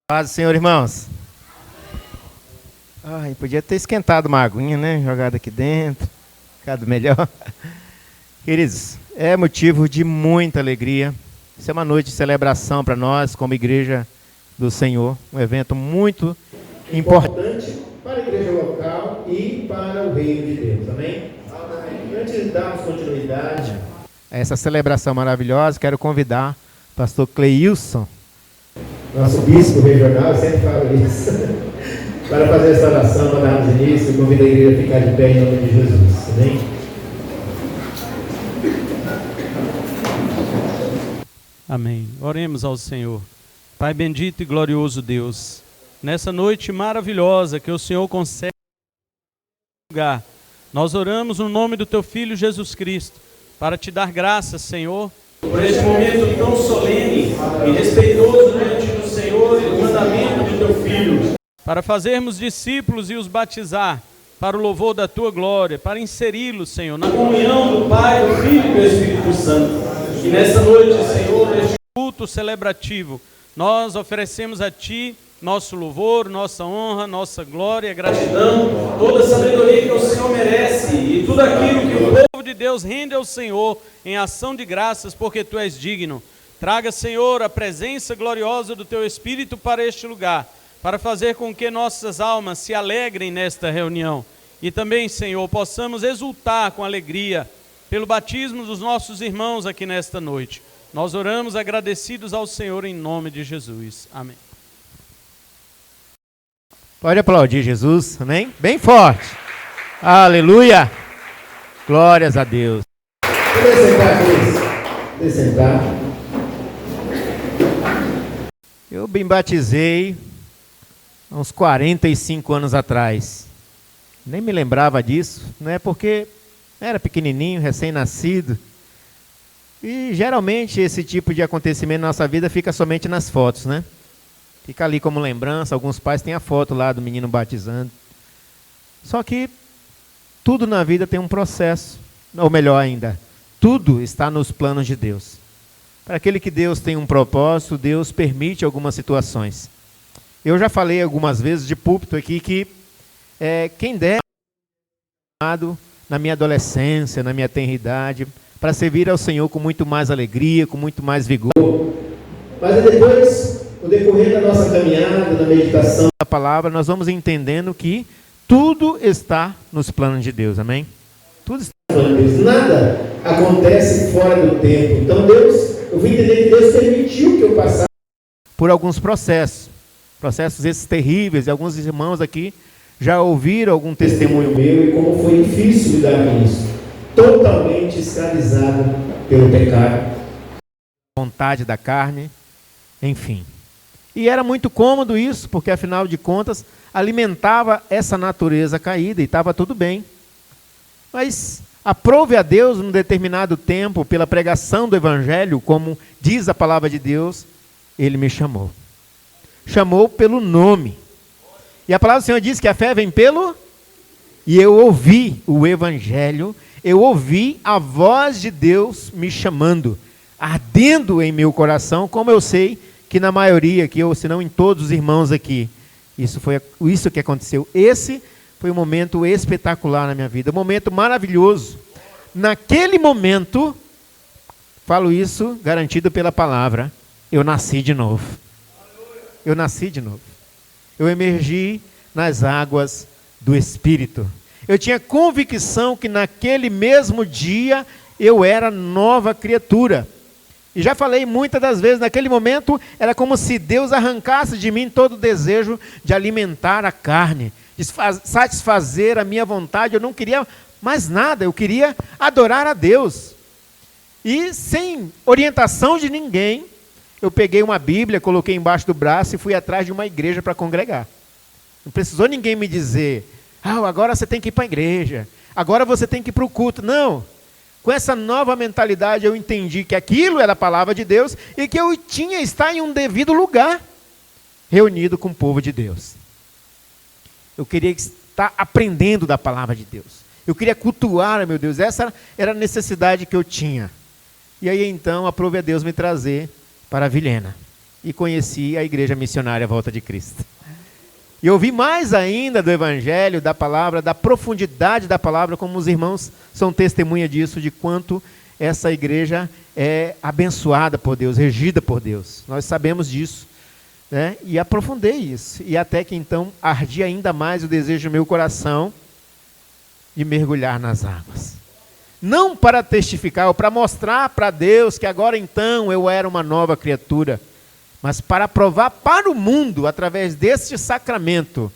Paz do Senhor, irmãos. Ai, podia ter esquentado uma aguinha, né? Jogado aqui dentro. Ficado melhor. Queridos, é motivo de muita alegria. Isso é uma noite de celebração para nós, como igreja do Senhor. Um evento muito importante para a igreja local e para o reino de Deus. Amém? Antes de darmos continuidade a essa celebração maravilhosa, quero convidar o pastor Cleilson, nosso bispo regional, eu sempre falo isso, para fazer essa oração, para darmos início. Eu convido a igreja a ficar de pé em nome de Jesus. Amém? Amém. Oremos ao Senhor. Pai bendito e glorioso Deus, nessa noite maravilhosa que o Senhor concede lugar, nós oramos no nome do Teu Filho Jesus Cristo, para Te dar graças, Senhor, por este momento tão solene e respeitoso diante do Senhor e do mandamento do Teu Filho, para fazermos discípulos e os batizar, para o louvor da Tua glória, para inseri-los, Senhor, na comunhão do Pai, do Filho e do Espírito Santo. E nessa noite, Senhor, neste culto celebrativo, nós oferecemos a Ti nosso louvor, nossa honra, nossa glória, gratidão, toda a sabedoria que o Senhor merece e tudo aquilo que o povo de Deus rende ao Senhor em ação de graças, porque Tu és digno. Traga, Senhor, a presença gloriosa do Teu Espírito para este lugar, para fazer com que nossas almas se alegrem nesta reunião. E também, Senhor, possamos exultar com alegria pelo batismo dos nossos irmãos aqui nesta noite. Nós oramos agradecidos ao Senhor em nome de Jesus. Amém. Pode aplaudir Jesus, amém? Bem forte. Aleluia. Glórias a Deus. Pode sentar, Cris. Pode sentar. Eu me batizei há uns 45 anos atrás. Nem me lembrava disso, né? Porque era pequenininho, recém-nascido. E geralmente esse tipo de acontecimento na nossa vida fica somente nas fotos, né? Fica ali como lembrança. Alguns pais têm a foto lá do menino batizando. Só que tudo na vida tem um processo. Ou melhor ainda, tudo está nos planos de Deus. Para aquele que Deus tem um propósito, Deus permite algumas situações. Eu já falei algumas vezes de púlpito aqui que quem dera na minha adolescência, na minha tenridade, para servir ao Senhor com muito mais alegria, com muito mais vigor. Mas depois, no decorrer da nossa caminhada, da meditação da palavra, nós vamos entendendo que tudo está nos planos de Deus, amém? Tudo está nos planos de Deus. Nada acontece fora do tempo. Então eu fui entender que Deus permitiu que eu passasse por alguns processos esses terríveis, e alguns irmãos aqui já ouviram algum testemunho meu e como foi difícil lidar com isso. Totalmente escravizado pelo pecado, vontade da carne, enfim. E era muito cômodo isso, porque afinal de contas alimentava essa natureza caída e estava tudo bem. Mas aprove a Deus num determinado tempo, pela pregação do Evangelho, como diz a palavra de Deus, Ele me chamou. Chamou pelo nome. E a palavra do Senhor diz que a fé vem pelo... E eu ouvi o Evangelho, eu ouvi a voz de Deus me chamando, ardendo em meu coração, como eu sei que na maioria aqui, ou se não em todos os irmãos aqui, isso foi isso que aconteceu. Esse foi um momento espetacular na minha vida, um momento maravilhoso. Naquele momento, falo isso garantido pela palavra, eu nasci de novo. Eu nasci de novo. Eu emergi nas águas do Espírito. Eu tinha convicção que naquele mesmo dia eu era nova criatura. E já falei muitas das vezes, naquele momento era como se Deus arrancasse de mim todo o desejo de alimentar a carne, de satisfazer a minha vontade. Eu não queria mais nada, eu queria adorar a Deus. E sem orientação de ninguém, eu peguei uma Bíblia, coloquei embaixo do braço e fui atrás de uma igreja para congregar. Não precisou ninguém me dizer, agora você tem que ir para a igreja, agora você tem que ir para o culto. Não. Com essa nova mentalidade eu entendi que aquilo era a palavra de Deus e que eu tinha que estar em um devido lugar, reunido com o povo de Deus. Eu queria estar aprendendo da palavra de Deus. Eu queria cultuar, meu Deus, essa era a necessidade que eu tinha. E aí então aprove a Deus me trazer para a Vilhena. e conheci a Igreja Missionária Volta de Cristo. E ouvi mais ainda do Evangelho, da palavra, da profundidade da palavra, como os irmãos são testemunha disso, de quanto essa igreja é abençoada por Deus, regida por Deus. Nós sabemos disso, né? E aprofundei isso. E até que então ardia ainda mais o desejo do meu coração de mergulhar nas águas. Não para testificar ou para mostrar para Deus que agora então eu era uma nova criatura, mas para provar para o mundo, através deste sacramento,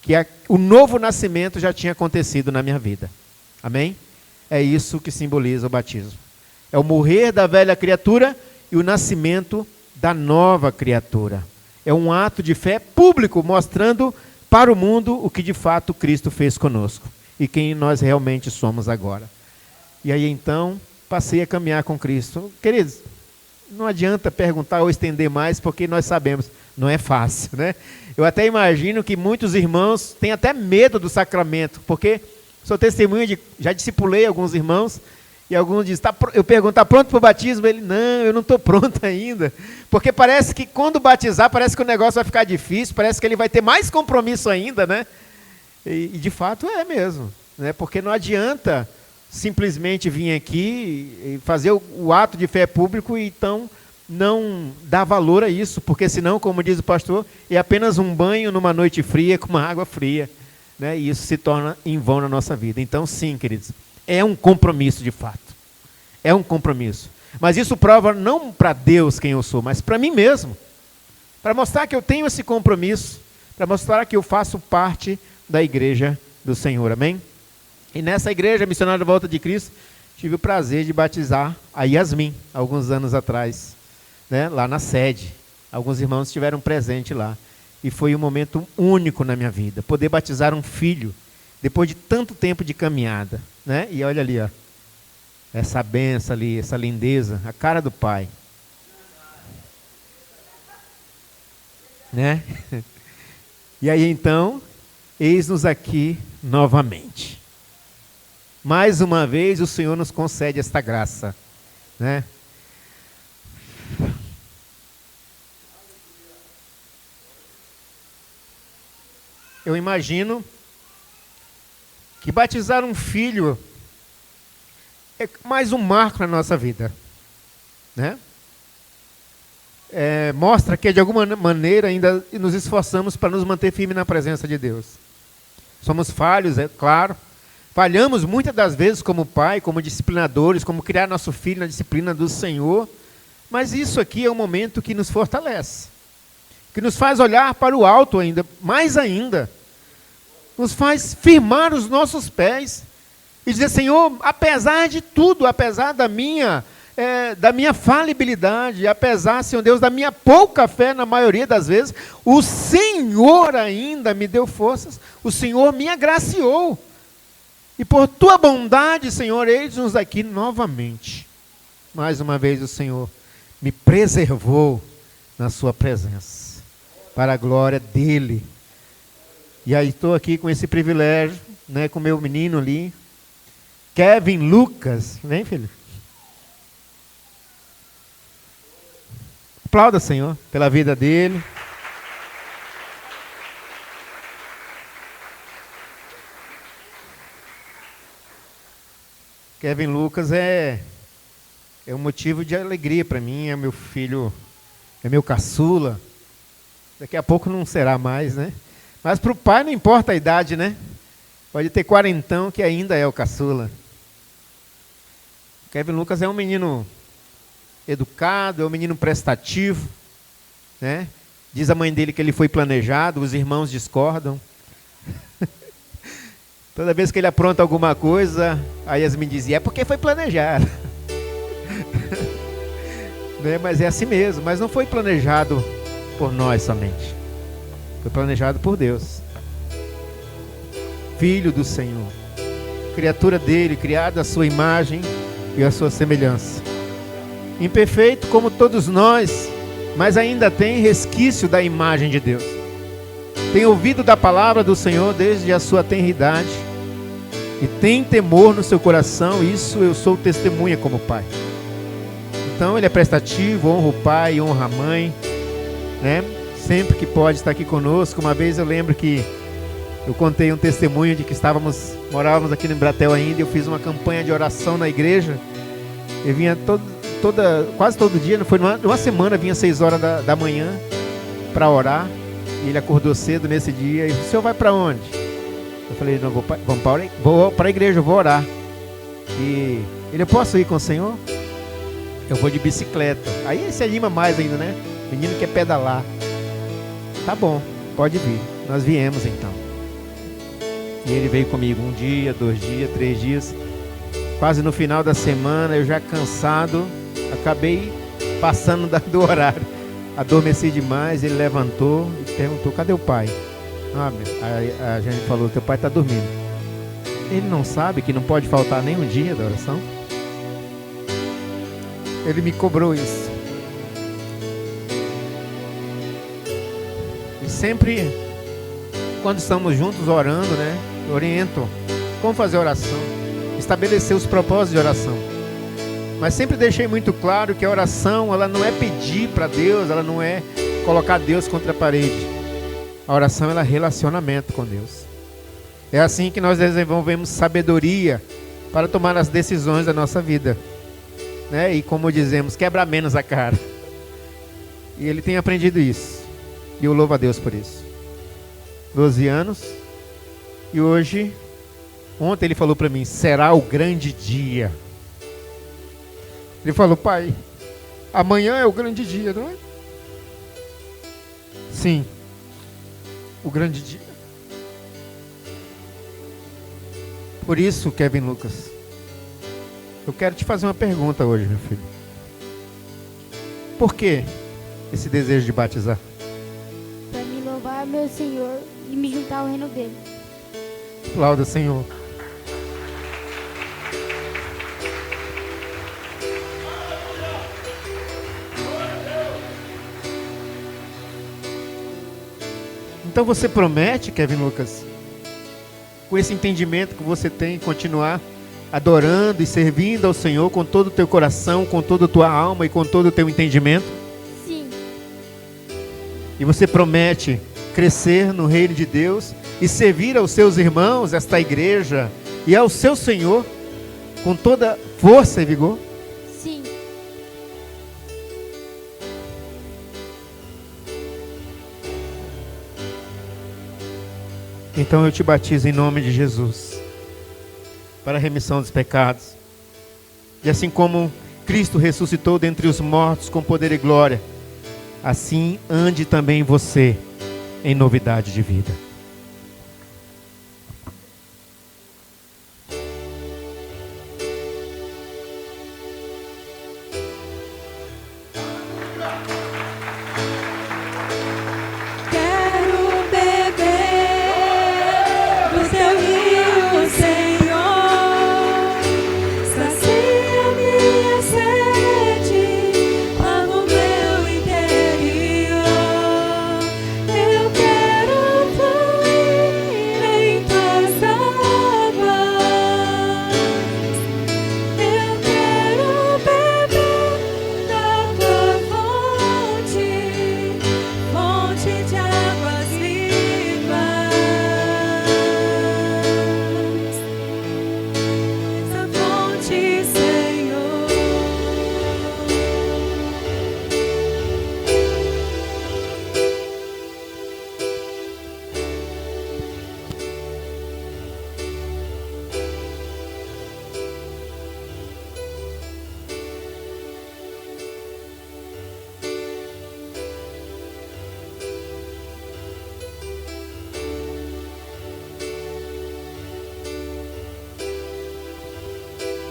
que o novo nascimento já tinha acontecido na minha vida. Amém? É isso que simboliza o batismo. É o morrer da velha criatura e o nascimento da nova criatura. É um ato de fé público, mostrando para o mundo o que de fato Cristo fez conosco e quem nós realmente somos agora. E aí então, passei a caminhar com Cristo. Queridos, não adianta perguntar ou estender mais, porque nós sabemos, não é fácil, né? Eu até imagino que muitos irmãos têm até medo do sacramento, porque sou testemunha de, já discipulei alguns irmãos, e alguns dizem, eu pergunto, está pronto para o batismo? Ele, não, eu não estou pronto ainda, porque parece que quando batizar, parece que o negócio vai ficar difícil, parece que ele vai ter mais compromisso ainda, né? E de fato é mesmo, né? Porque não adianta simplesmente vir aqui e fazer o ato de fé público e então não dar valor a isso, porque senão, como diz o pastor, é apenas um banho numa noite fria com uma água fria, né? E isso se torna em vão na nossa vida. Então sim, queridos, é um compromisso de fato, é um compromisso, mas isso prova não para Deus quem eu sou, mas para mim mesmo, para mostrar que eu tenho esse compromisso, para mostrar que eu faço parte da igreja do Senhor, amém? E nessa igreja missionária da Volta de Cristo, tive o prazer de batizar a Yasmin, alguns anos atrás, né, lá na sede. Alguns irmãos estiveram presentes lá. E foi um momento único na minha vida, poder batizar um filho, depois de tanto tempo de caminhada, né? E olha ali, ó, essa benção ali, essa lindeza, a cara do Pai. Né? E aí então, eis-nos aqui novamente. Mais uma vez o Senhor nos concede esta graça, né? Eu imagino que batizar um filho é mais um marco na nossa vida, né? Mostra que de alguma maneira ainda nos esforçamos para nos manter firmes na presença de Deus. Somos falhos, é claro. Falhamos muitas das vezes como pai, como disciplinadores, como criar nosso filho na disciplina do Senhor. Mas isso aqui é um momento que nos fortalece, que nos faz olhar para o alto ainda, mais ainda. Nos faz firmar os nossos pés e dizer, Senhor, apesar de tudo, apesar da minha falibilidade, apesar, Senhor Deus, da minha pouca fé na maioria das vezes, o Senhor ainda me deu forças, o Senhor me agraciou. E por tua bondade, Senhor, eis-nos aqui novamente. Mais uma vez o Senhor me preservou na sua presença, para a glória dEle. E aí estou aqui com esse privilégio, né, com o meu menino ali, Kevin Lucas. Vem, filho. Aplauda, Senhor, pela vida dele. Kevin Lucas é um motivo de alegria para mim, é meu filho, é meu caçula. Daqui a pouco não será mais, né? Mas para o pai não importa a idade, né? Pode ter quarentão que ainda é o caçula. Kevin Lucas é um menino educado, é um menino prestativo, né? Diz a mãe dele que ele foi planejado, os irmãos discordam. Toda vez que ele apronta alguma coisa, a Yasmin dizia, é porque foi planejado. Né? Mas é assim mesmo, mas não foi planejado por nós somente. Foi planejado por Deus. Filho do Senhor. Criatura dele, criada à sua imagem e à sua semelhança. Imperfeito como todos nós, mas ainda tem resquício da imagem de Deus. Tem ouvido da palavra do Senhor desde a sua tenridade e tem temor no seu coração. Isso eu sou testemunha como pai. Então ele é prestativo, honra o pai, honra a mãe, né? Sempre que pode estar aqui conosco. Uma vez eu lembro que eu contei um testemunho de que morávamos aqui no Embratel ainda. Eu fiz uma campanha de oração na igreja. Eu vinha quase todo dia, não foi numa semana, vinha às 6 horas da manhã para orar. E ele acordou cedo nesse dia. E o senhor vai para onde? Eu falei, não, vou para a igreja, eu vou orar. E ele, eu posso ir com o senhor? Eu vou de bicicleta. Aí ele se anima mais ainda, né? Menino quer pedalar. Tá bom, pode vir. Nós viemos então. E ele veio comigo 1 dia, 2 dias, 3 dias. Quase no final da semana, eu já cansado, acabei passando do horário. Adormeci demais, ele levantou e perguntou, cadê o pai? A gente falou, teu pai está dormindo. Ele não sabe que não pode faltar nem um dia da oração? Ele me cobrou isso. E sempre, quando estamos juntos orando, né, oriento como fazer oração, estabelecer os propósitos de oração. Mas sempre deixei muito claro que a oração, ela não é pedir para Deus, ela não é colocar Deus contra a parede. A oração, ela é relacionamento com Deus. É assim que nós desenvolvemos sabedoria para tomar as decisões da nossa vida, né? E como dizemos, quebra menos a cara. E ele tem aprendido isso. E eu louvo a Deus por isso. 12 anos. E ontem ele falou para mim, será o grande dia. Ele falou, pai, amanhã é o grande dia, não é? Sim, o grande dia. Por isso, Kevin Lucas, eu quero te fazer uma pergunta hoje, meu filho. Por que esse desejo de batizar? Para me louvar meu Senhor e me juntar ao reino dele. Aplauda, Senhor. Então você promete, Kevin Lucas, com esse entendimento que você tem, continuar adorando e servindo ao Senhor com todo o teu coração, com toda a tua alma e com todo o teu entendimento? Sim. E você promete crescer no reino de Deus e servir aos seus irmãos, esta igreja, e ao seu Senhor com toda força e vigor? Sim. Então eu te batizo em nome de Jesus, para a remissão dos pecados. E assim como Cristo ressuscitou dentre os mortos com poder e glória, assim ande também você em novidade de vida.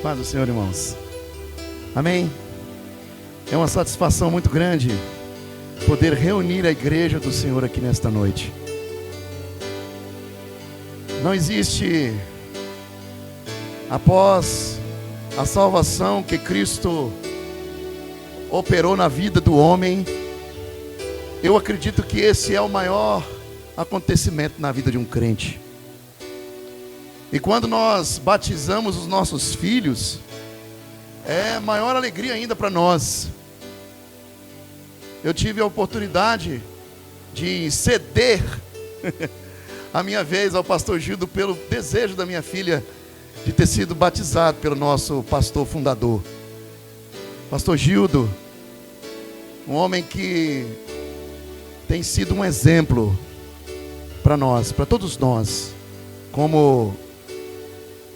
Paz do Senhor, irmãos. Amém? É uma satisfação muito grande poder reunir a igreja do Senhor aqui nesta noite. Não existe, após a salvação que Cristo operou na vida do homem, eu acredito que esse é o maior acontecimento na vida de um crente. E quando nós batizamos os nossos filhos, é maior alegria ainda para nós. eu tive a oportunidade de ceder a minha vez ao pastor Gildo pelo desejo da minha filha de ter sido batizado pelo nosso pastor fundador. Pastor Gildo, um homem que tem sido um exemplo para nós, para todos nós, como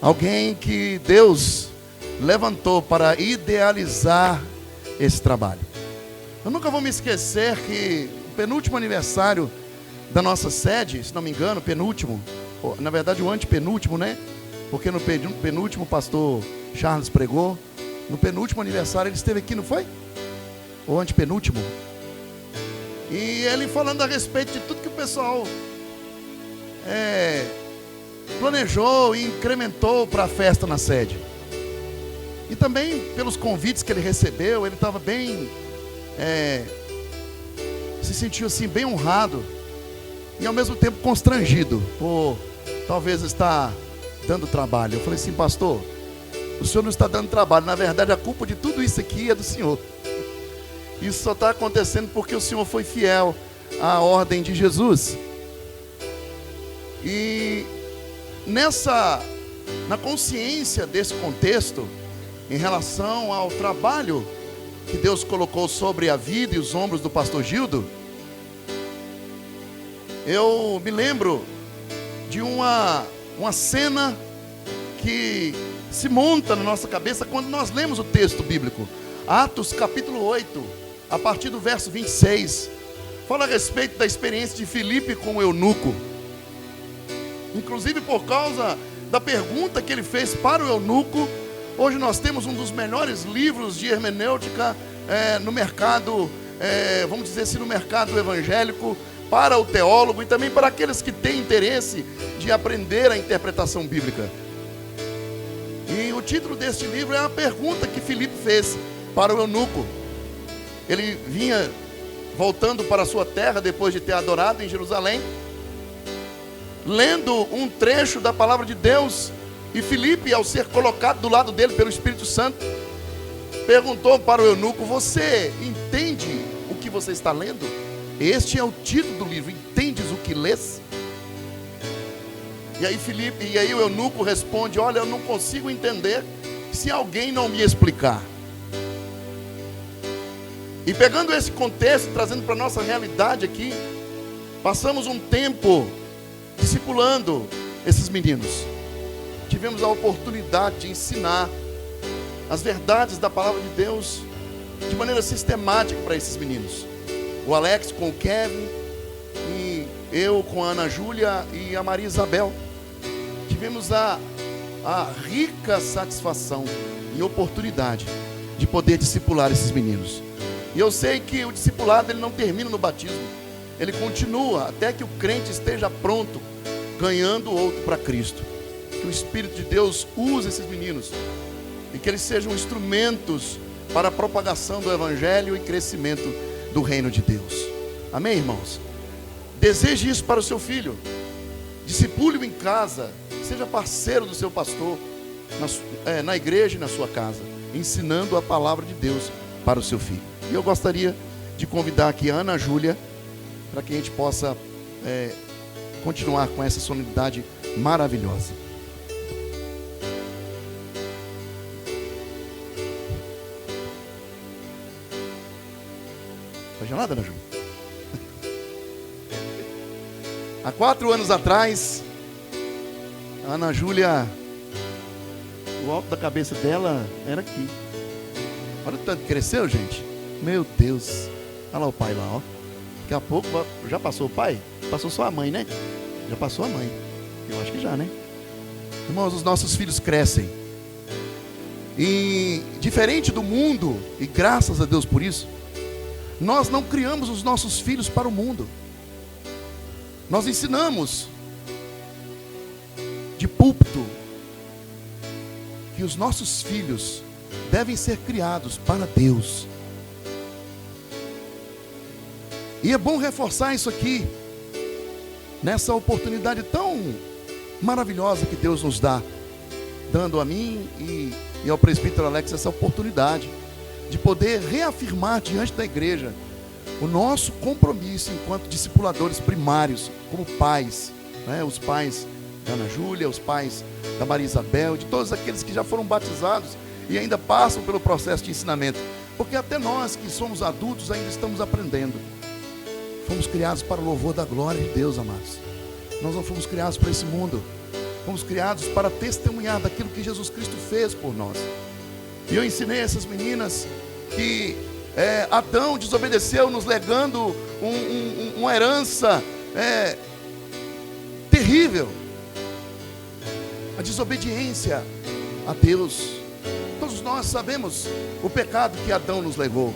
alguém que Deus levantou para idealizar esse trabalho. Eu nunca vou me esquecer que o penúltimo aniversário da nossa sede, se não me engano, penúltimo, na verdade o antepenúltimo, né? Porque no penúltimo o pastor Charles pregou, no penúltimo aniversário ele esteve aqui, não foi? Ou antepenúltimo? E ele falando a respeito de tudo que o pessoal planejou e incrementou para a festa na sede. E também pelos convites que ele recebeu, ele estava bem, se sentiu assim bem honrado e ao mesmo tempo constrangido por talvez estar dando trabalho. Eu falei assim: pastor, o senhor não está dando trabalho, na verdade a culpa de tudo isso aqui é do senhor. Isso só está acontecendo porque o senhor foi fiel à ordem de Jesus. E na consciência desse contexto, em relação ao trabalho que Deus colocou sobre a vida e os ombros do pastor Gildo, eu me lembro de uma cena que se monta na nossa cabeça quando nós lemos o texto bíblico. Atos capítulo 8, a partir do verso 26, fala a respeito da experiência de Filipe com o eunuco. Inclusive por causa da pergunta que ele fez para o eunuco, hoje nós temos um dos melhores livros de hermenêutica no mercado, vamos dizer assim, no mercado evangélico, para o teólogo e também para aqueles que têm interesse de aprender a interpretação bíblica. E o título deste livro é a pergunta que Filipe fez para o eunuco. Ele vinha voltando para a sua terra depois de ter adorado em Jerusalém, lendo um trecho da palavra de Deus, e Filipe, ao ser colocado do lado dele pelo Espírito Santo, perguntou para o eunuco: você entende o que você está lendo? Este é o título do livro, entendes o que lês? E aí o eunuco responde: olha, eu não consigo entender se alguém não me explicar. E pegando esse contexto, trazendo para a nossa realidade aqui, passamos um tempo discipulando esses meninos. Tivemos a oportunidade de ensinar as verdades da palavra de Deus de maneira sistemática para esses meninos. O Alex com o Kevin, e eu com a Ana Júlia e a Maria Isabel. Tivemos a rica satisfação e oportunidade de poder discipular esses meninos. E eu sei que o discipulado ele não termina no batismo, ele continua até que o crente esteja pronto, ganhando outro para Cristo. Que o Espírito de Deus use esses meninos e que eles sejam instrumentos para a propagação do Evangelho e crescimento do reino de Deus. Amém, irmãos? Deseje isso para o seu filho. Discipule-o em casa. Seja parceiro do seu pastor na igreja e na sua casa, ensinando a palavra de Deus para o seu filho. E eu gostaria de convidar aqui a Ana Júlia para que a gente possa continuar com essa solenidade maravilhosa. Tá gelada, Ana Júlia? Há 4 anos atrás, a Ana Júlia, o alto da cabeça dela era aqui. Olha o tanto que cresceu, gente. Meu Deus. Olha lá o pai lá, ó. Daqui a pouco, já passou o pai? Passou só a mãe, né? Já passou a mãe. Eu acho que já, né? Irmãos, os nossos filhos crescem. E diferente do mundo, e graças a Deus por isso, nós não criamos os nossos filhos para o mundo. Nós ensinamos de púlpito que os nossos filhos devem ser criados para Deus. E é bom reforçar isso aqui, nessa oportunidade tão maravilhosa que Deus nos dá, dando a mim e ao presbítero Alex essa oportunidade de poder reafirmar diante da igreja o nosso compromisso enquanto discipuladores primários, como pais, né? Os pais da Ana Júlia, os pais da Maria Isabel, de todos aqueles que já foram batizados e ainda passam pelo processo de ensinamento, porque até nós que somos adultos ainda estamos aprendendo. Fomos criados para o louvor da glória de Deus, amados. Nós não fomos criados para esse mundo, fomos criados para testemunhar daquilo que Jesus Cristo fez por nós. E eu ensinei essas meninas que Adão desobedeceu, nos legando uma herança terrível, a desobediência a Deus. Todos nós sabemos o pecado que Adão nos levou,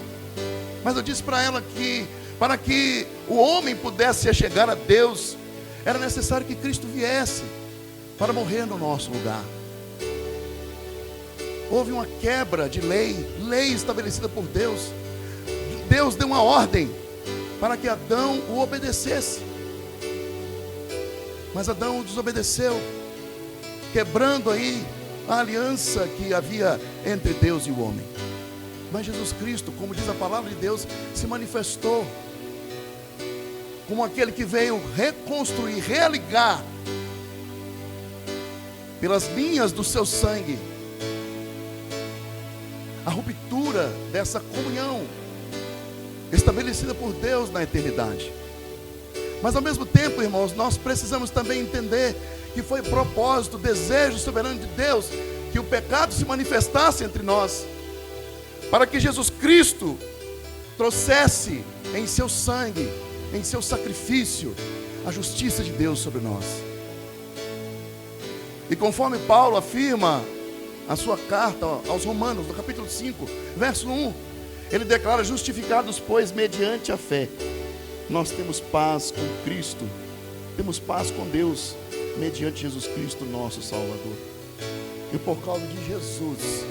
mas eu disse para ela que para que o homem pudesse chegar a Deus, era necessário que Cristo viesse para morrer no nosso lugar. Houve uma quebra de lei estabelecida por Deus. Deus deu uma ordem para que Adão o obedecesse, mas Adão desobedeceu, quebrando aí a aliança que havia entre Deus e o homem. Mas Jesus Cristo, como diz a palavra de Deus, se manifestou como aquele que veio reconstruir, religar pelas linhas do seu sangue a ruptura dessa comunhão estabelecida por Deus na eternidade. Mas ao mesmo tempo, irmãos, nós precisamos também entender que foi propósito, desejo soberano de Deus que o pecado se manifestasse entre nós, para que Jesus Cristo trouxesse em seu sangue, em seu sacrifício, a justiça de Deus sobre nós. E conforme Paulo afirma a sua carta aos Romanos, no capítulo 5, verso 1, ele declara: justificados, pois, mediante a fé, nós temos paz com Cristo, temos paz com Deus, mediante Jesus Cristo, nosso Salvador. E por causa de Jesus,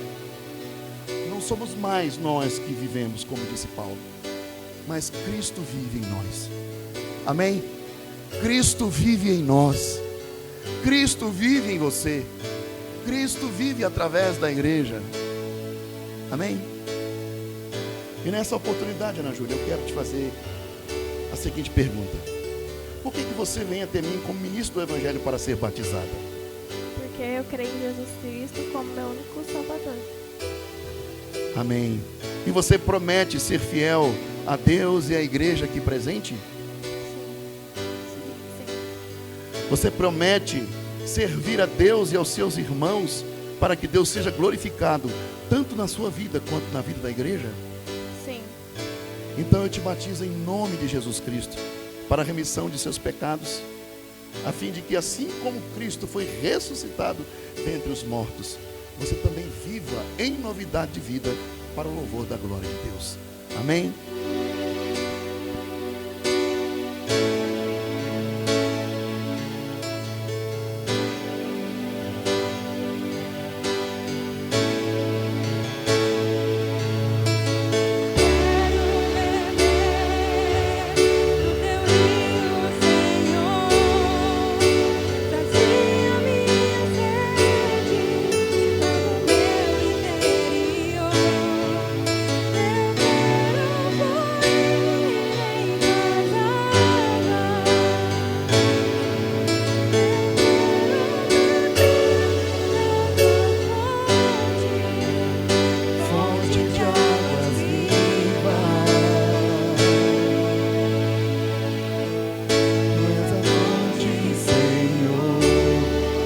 não somos mais nós que vivemos, como disse Paulo, mas Cristo vive em nós. Amém? Cristo vive em nós. Cristo vive em você. Cristo vive através da igreja. Amém? E nessa oportunidade, Ana Júlia, eu quero te fazer a seguinte pergunta: por que você vem até mim como ministro do Evangelho para ser batizada? Porque eu creio em Jesus Cristo como meu único Salvador. Amém. E você promete ser fiel a Deus e à igreja aqui presente? Sim. Você promete servir a Deus e aos seus irmãos para que Deus seja glorificado tanto na sua vida quanto na vida da igreja? Sim. Então eu te batizo em nome de Jesus Cristo para a remissão de seus pecados, a fim de que, assim como Cristo foi ressuscitado dentre os mortos, você também viva em novidade de vida para o louvor da glória de Deus. Amém?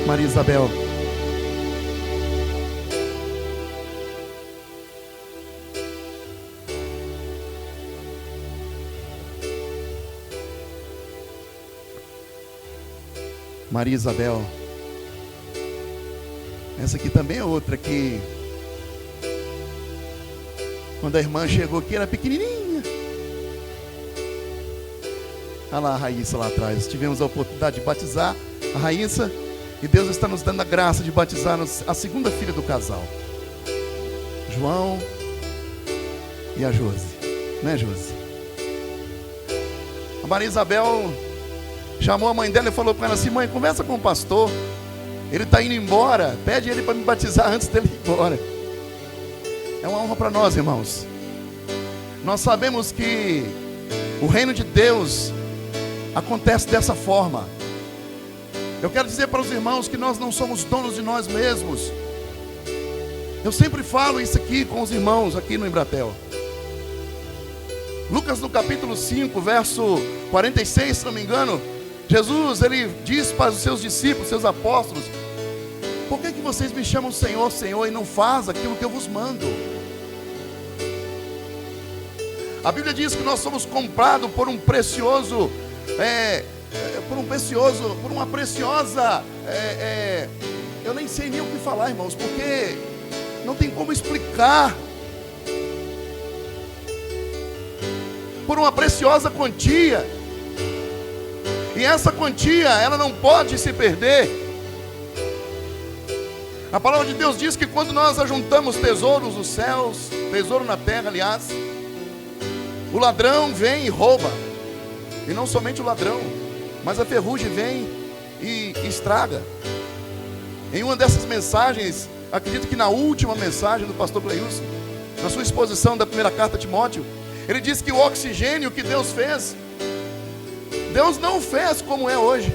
Maria Isabel. Maria Isabel. Essa aqui também é outra que, quando a irmã chegou aqui, era pequenininha. Olha lá a Raíssa lá atrás. Tivemos a oportunidade de batizar a Raíssa. E Deus está nos dando a graça de batizar a segunda filha do casal, João e a Josi. Né, Josi? A Maria Isabel chamou a mãe dela e falou para ela assim: mãe, conversa com o pastor, ele está indo embora, pede ele para me batizar antes dele ir embora. É uma honra para nós, irmãos. Nós sabemos que O reino de Deus acontece dessa forma. Eu quero dizer para os irmãos que nós não somos donos de nós mesmos. Eu sempre falo isso aqui com os irmãos aqui no Embratel. Lucas no capítulo 5, verso 46, se não me engano, Jesus, ele diz para os seus discípulos, seus apóstolos: por que vocês me chamam Senhor, Senhor, e não faz aquilo que eu vos mando? A Bíblia diz que nós somos comprados por uma preciosa, eu nem sei nem o que falar, irmãos, porque não tem como explicar. Por uma preciosa quantia. E essa quantia, ela não pode se perder. A palavra de Deus diz que quando nós ajuntamos tesouros nos céus, tesouro na terra, aliás, o ladrão vem e rouba. E não somente o ladrão, mas a ferrugem vem e estraga. Em uma dessas mensagens, acredito que na última mensagem do pastor Cleilson, na sua exposição da primeira carta a Timóteo, ele disse que o oxigênio que Deus fez, Deus não fez como é hoje.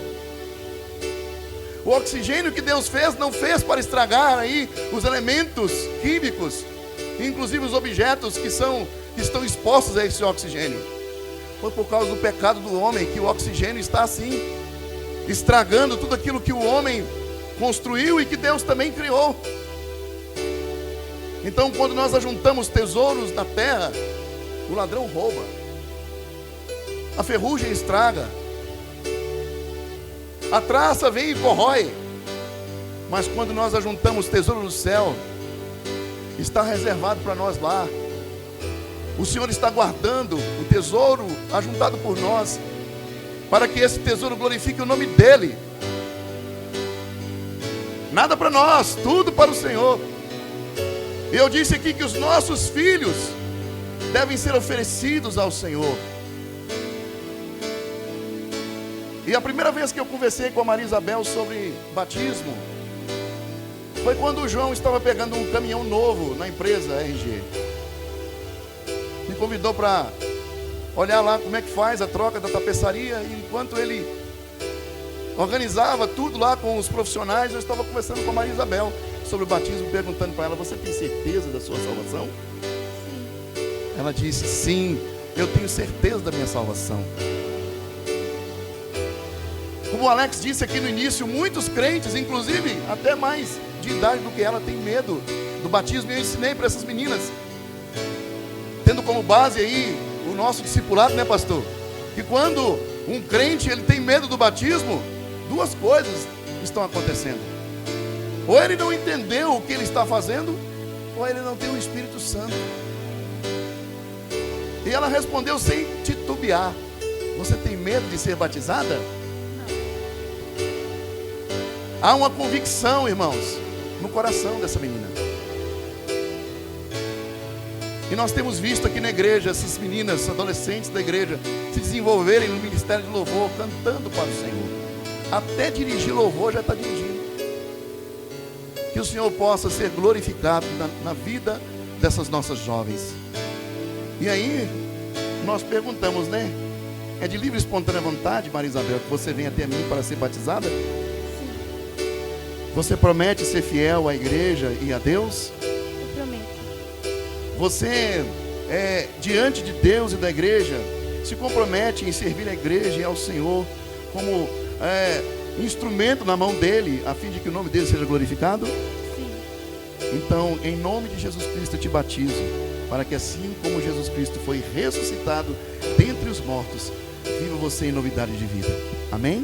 O oxigênio que Deus fez, não fez para estragar aí os elementos químicos, inclusive os objetos que estão expostos a esse oxigênio. Foi por causa do pecado do homem que o oxigênio está assim, estragando tudo aquilo que o homem construiu e que Deus também criou. Então, quando nós ajuntamos tesouros na terra, o ladrão rouba, a ferrugem estraga, a traça vem e corrói. Mas quando nós ajuntamos tesouro no céu, está reservado para nós lá. O Senhor está guardando o tesouro ajuntado por nós, para que esse tesouro glorifique o nome dEle. Nada para nós, tudo para o Senhor. E eu disse aqui que os nossos filhos devem ser oferecidos ao Senhor. E a primeira vez que eu conversei com a Maria Isabel sobre batismo foi quando o João estava pegando um caminhão novo na empresa RG. Me convidou para olhar lá como é que faz a troca da tapeçaria. E enquanto ele organizava tudo lá com os profissionais, eu estava conversando com a Maria Isabel sobre o batismo, perguntando para ela: você tem certeza da sua salvação? Ela disse: sim, eu tenho certeza da minha salvação. Como o Alex disse aqui no início, muitos crentes, inclusive até mais de idade do que ela, tem medo do batismo. E eu ensinei para essas meninas, tendo como base aí o nosso discipulado, né, pastor? Que quando um crente ele tem medo do batismo, duas coisas estão acontecendo: ou ele não entendeu o que ele está fazendo, ou ele não tem o Espírito Santo. E ela respondeu sem titubear: você tem medo de ser batizada? Há uma convicção, irmãos, no coração dessa menina. E nós temos visto aqui na igreja essas meninas, adolescentes da igreja, se desenvolverem no ministério de louvor, cantando para o Senhor. Até dirigir louvor já está dirigindo. Que o Senhor possa ser glorificado na vida dessas nossas jovens. E aí, nós perguntamos, né? É de livre e espontânea vontade, Maria Isabel, que você vem até mim para ser batizada? Você promete ser fiel à igreja e a Deus? Eu prometo. Você, diante de Deus e da igreja, se compromete em servir a igreja e ao Senhor como instrumento na mão dEle, a fim de que o nome dEle seja glorificado? Sim. Então, em nome de Jesus Cristo, eu te batizo, para que assim como Jesus Cristo foi ressuscitado dentre os mortos, viva você em novidade de vida. Amém?